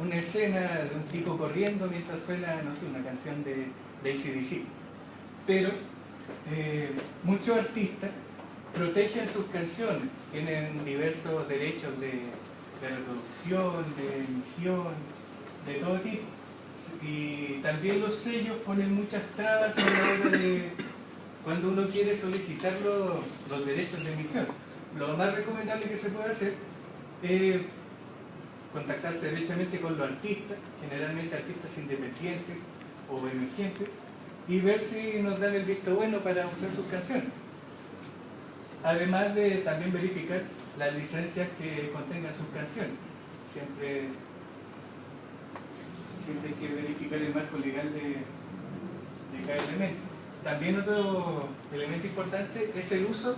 una escena de un tipo corriendo mientras suena, no sé, una canción de AC/DC. Pero muchos artistas protegen sus canciones, tienen diversos derechos de reproducción, de emisión, de todo tipo. Y también los sellos ponen muchas trabas a la hora de cuando uno quiere solicitar los derechos de emisión. Lo más recomendable que se puede hacer es contactarse directamente con los artistas, generalmente artistas independientes o emergentes, y ver si nos dan el visto bueno para usar sus canciones. Además de también verificar las licencias que contengan sus canciones. Siempre hay que verificar el marco legal de cada elemento. También otro elemento importante es el uso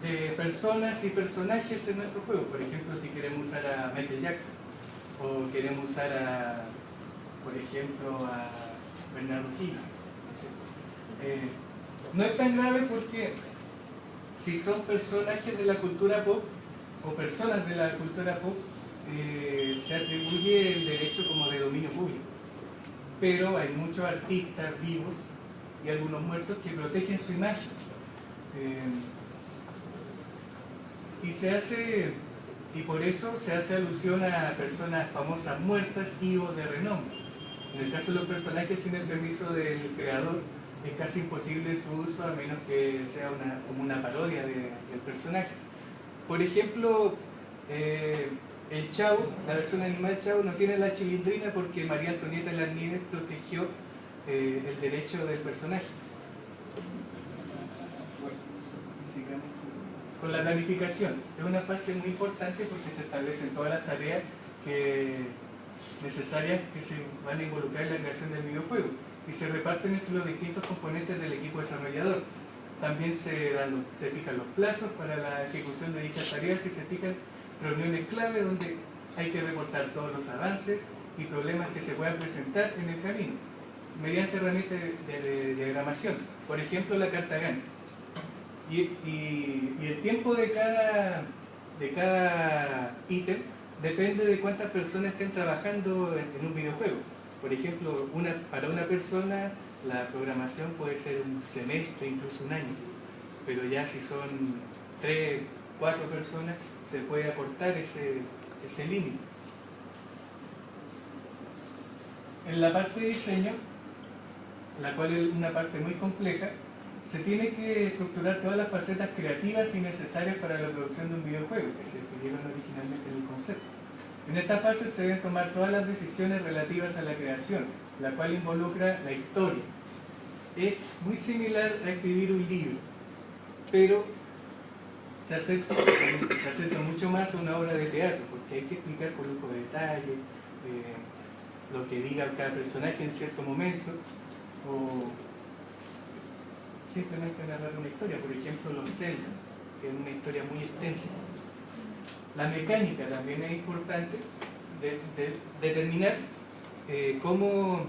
de personas y personajes en nuestro juego. Por ejemplo, si queremos usar a Michael Jackson o queremos usar por ejemplo, a Bernardo Higgins. No es tan grave porque si son personajes de la cultura pop o personas de la cultura pop, se atribuye el derecho como de dominio público. Pero hay muchos artistas vivos y algunos muertos que protegen su imagen. Y por eso se hace alusión a personas famosas muertas y o de renombre. En el caso de los personajes sin el permiso del creador, es casi imposible su uso a menos que sea como una parodia del personaje. Por ejemplo, el Chavo, la versión animal Chavo, no tiene la chilindrina porque María Antonieta de las Nieves protegió el derecho del personaje. Bueno, sigamos con la planificación. Es una fase muy importante porque se establecen todas las tareas necesarias que se van a involucrar en la creación del videojuego y se reparten entre los distintos componentes del equipo desarrollador. También se fijan los plazos para la ejecución de dichas tareas y se fijan reuniones clave donde hay que reportar todos los avances y problemas que se puedan presentar en el camino mediante herramientas de diagramación, por ejemplo la carta Gantt. Y el tiempo de cada ítem depende de cuántas personas estén trabajando en un videojuego. Por ejemplo, para una persona la programación puede ser un semestre, incluso un año, pero ya si son 3, 4 personas se puede acortar ese límite. En la parte de diseño, la cual es una parte muy compleja, se tiene que estructurar todas las facetas creativas y necesarias para la producción de un videojuego que se definieron originalmente en el concepto. En esta fase se deben tomar todas las decisiones relativas a la creación, la cual involucra la historia. Es muy similar a escribir un libro, pero se acerca mucho más a una obra de teatro, porque hay que explicar con lujo de detalle lo que diga cada personaje en cierto momento, o simplemente narrar una historia. Por ejemplo, los Zelda, que es una historia muy extensa. La mecánica también es importante, determinar cómo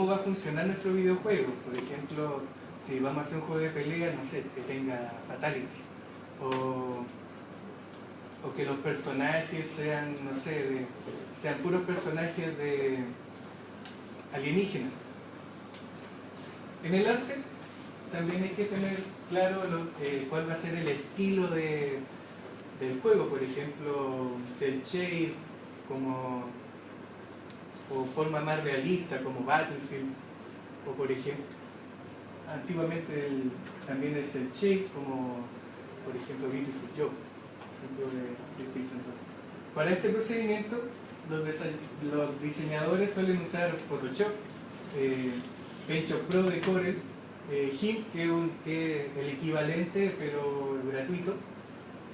va a funcionar nuestro videojuego. Por ejemplo, si vamos a hacer un juego de pelea, no sé, que tenga fatalities, o que los personajes sean, no sé, sean puros personajes de alienígenas. En el arte también hay que tener claro cuál va a ser el estilo del juego. Por ejemplo, cel shade o forma más realista como Battlefield, o por ejemplo antiguamente también el cel shade como por ejemplo Beautiful Joe, ejemplo de PlayStation 2. Para este procedimiento los diseñadores suelen usar Photoshop, Paint Pro de Corel, GIMP, que es el equivalente pero gratuito,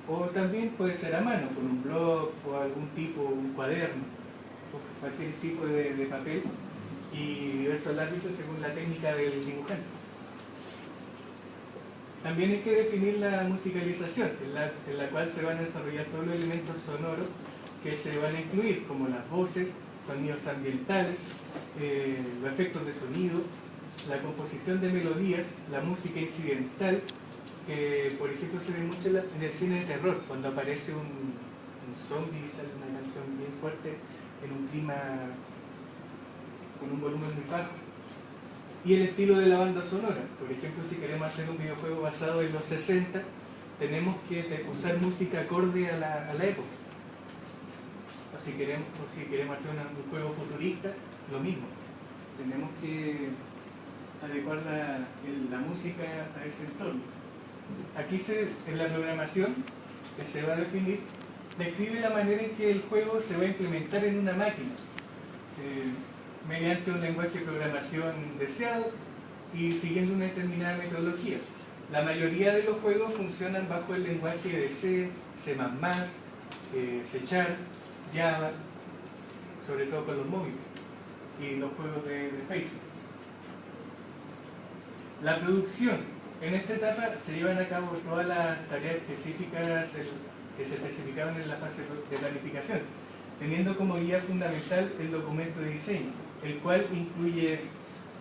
o también puede ser a mano con un blog o algún tipo, un cuaderno o cualquier tipo de papel y diversos lápices según la técnica del dibujante. También hay que definir la musicalización, en la cual se van a desarrollar todos los elementos sonoros que se van a incluir, como las voces, sonidos ambientales, los efectos de sonido, la composición de melodías, la música incidental, que por ejemplo se ve mucho en el cine de terror, cuando aparece un zombie y sale una canción bien fuerte, en un clima con un volumen muy bajo. Y el estilo de la banda sonora. Por ejemplo, si queremos hacer un videojuego basado en los 60, tenemos que usar música acorde a la época. O si queremos hacer un juego futurista, lo mismo. Tenemos que adecuar la música a ese entorno. Aquí en la programación que se va a definir, describe la manera en que el juego se va a implementar en una máquina, mediante un lenguaje de programación deseado y siguiendo una determinada metodología. La mayoría de los juegos funcionan bajo el lenguaje de C, C++, C#, Java, sobre todo con los móviles y los juegos de Facebook. La producción. En esta etapa se llevan a cabo todas las tareas específicas que se especificaban en la fase de planificación, teniendo como guía fundamental el documento de diseño, el cual incluye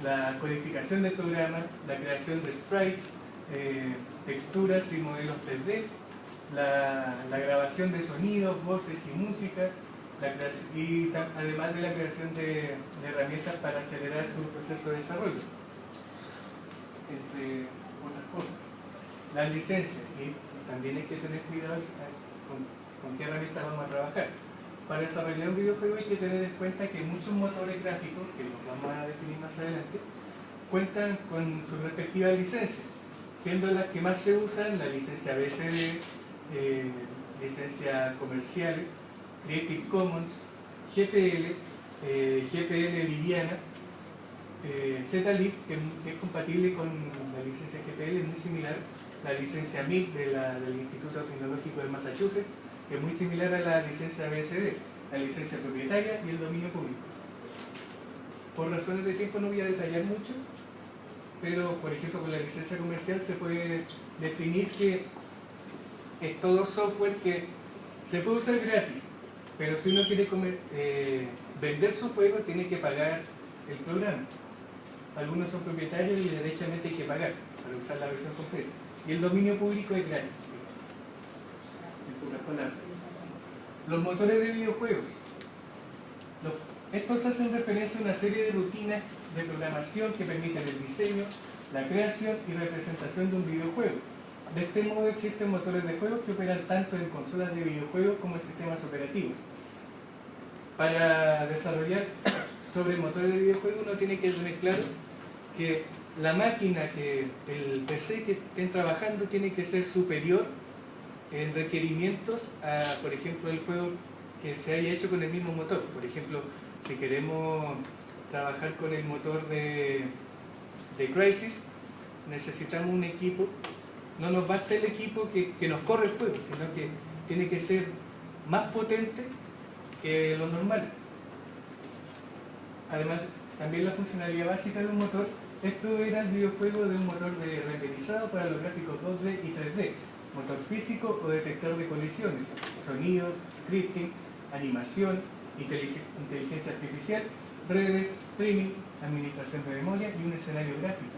la codificación del programa, la creación de sprites, texturas y modelos 3D, la grabación de sonidos, voces y música, y además de la creación de herramientas para acelerar su proceso de desarrollo, entre otras cosas. Las licencias, y también hay que tener cuidado con qué herramientas vamos a trabajar. Para desarrollar un videojuego hay que tener en cuenta que muchos motores gráficos, que los vamos a definir más adelante, cuentan con sus respectivas licencias, siendo las que más se usan la licencia BSD, licencia comercial, Creative Commons, GPL, GPL Liviana, ZLib, que es compatible con la licencia GPL, es muy similar, la licencia MIG del Instituto Tecnológico de Massachusetts, que es muy similar a la licencia BSD, la licencia propietaria y el dominio público. Por razones de tiempo no voy a detallar mucho, pero por ejemplo con la licencia comercial se puede definir que es todo software que se puede usar gratis, pero si uno quiere vender su juego tiene que pagar el programa. Algunos son propietarios y derechamente hay que pagar para usar la versión completa. Y el dominio público es gratis. En pocas palabras. Los motores de videojuegos. Estos hacen referencia a una serie de rutinas de programación que permiten el diseño, la creación y representación de un videojuego. De este modo existen motores de juegos que operan tanto en consolas de videojuegos como en sistemas operativos. Para desarrollar sobre motores de videojuegos uno tiene que tener claro que la máquina, el PC que estén trabajando tiene que ser superior en requerimientos a, por ejemplo, el juego que se haya hecho con el mismo motor. Por ejemplo, si queremos trabajar con el motor de Crysis, necesitamos un equipo. No nos basta el equipo que nos corre el juego, sino que tiene que ser más potente que lo normal. Además, también la funcionalidad básica de un motor es proveer al videojuego de un motor de renderizado para los gráficos 2D y 3D, motor físico o detector de colisiones, sonidos, scripting, animación, inteligencia artificial, redes, streaming, administración de memoria y un escenario gráfico.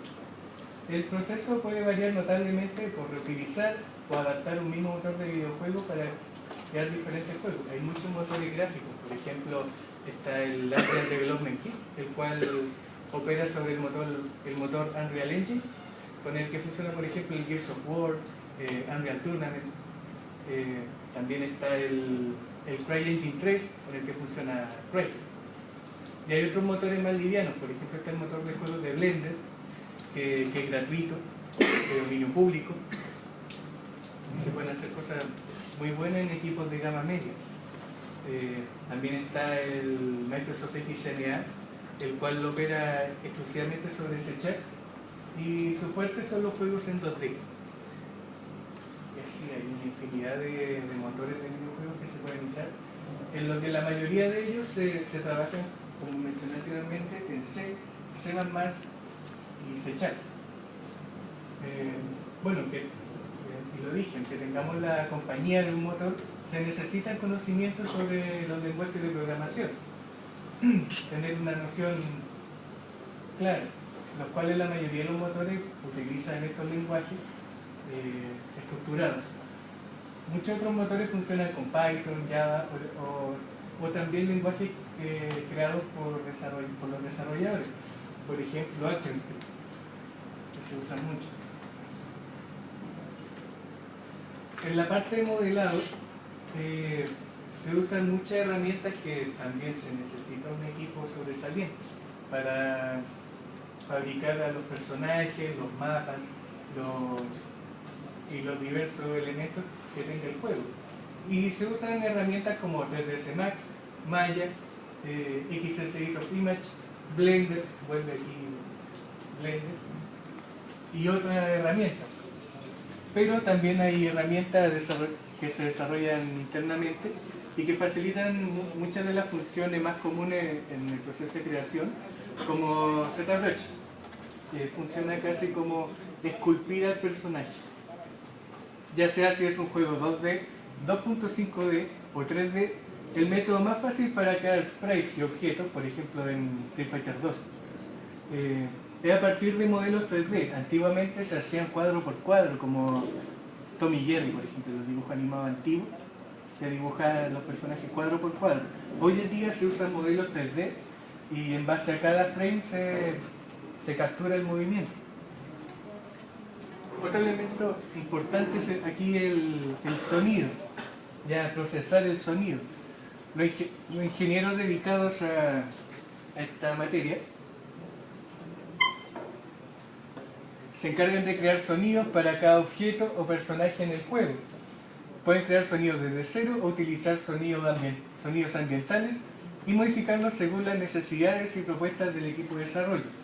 El proceso puede variar notablemente por reutilizar o adaptar un mismo motor de videojuego para crear diferentes juegos. Hay muchos motores gráficos, por ejemplo, está el Unreal Development Kit, el cual opera sobre el motor Unreal Engine, con el que funciona, por ejemplo, el Gears of War, Unreal Tournament. También está el CryEngine 3, con el que funciona Crysis. Y hay otros motores más livianos, por ejemplo, está el motor de juegos de Blender, que es gratuito, de dominio público, y se pueden hacer cosas muy buenas en equipos de gama media. También está el Microsoft XNA, el cual opera exclusivamente sobre C#, y su fuerte son los juegos en 2D. Y así hay una infinidad de motores de videojuegos que se pueden usar, en lo que la mayoría de ellos se trabajan, como mencioné anteriormente, en C, C++ y C#. Bueno, y lo dije, aunque tengamos la compañía de un motor, se necesitan conocimientos sobre los lenguajes de programación. Tener una noción clara, los cuales la mayoría de los motores utilizan estos lenguajes estructurados. Muchos otros motores funcionan con Python, Java o también lenguajes creados por los desarrolladores. Por ejemplo, ActionScript, que se usa mucho. En la parte de modelado se usan muchas herramientas que también se necesita un equipo sobresaliente para fabricar a los personajes, los mapas y los diversos elementos que tenga el juego. Y se usan herramientas como 3ds Max, Maya, XSI of Image, Blender, vuelve aquí Blender, y otras herramientas. Pero también hay herramientas que se desarrollan internamente y que facilitan muchas de las funciones más comunes en el proceso de creación, como ZBrush, que funciona casi como esculpir al personaje. Ya sea si es un juego 2D, 2.5D o 3D, el método más fácil para crear sprites y objetos, por ejemplo en Street Fighter 2, es a partir de modelos 3D. Antiguamente se hacían cuadro por cuadro, como Tom y Jerry, por ejemplo, los dibujos animados antiguos, se dibujan los personajes cuadro por cuadro. Hoy en día se usan modelos 3D y en base a cada frame se captura el movimiento. Otro elemento importante es aquí el sonido, ya procesar el sonido. Los ingenieros dedicados a esta materia se encargan de crear sonidos para cada objeto o personaje en el juego. Pueden crear sonidos desde cero o utilizar sonidos ambientales y modificarlos según las necesidades y propuestas del equipo de desarrollo.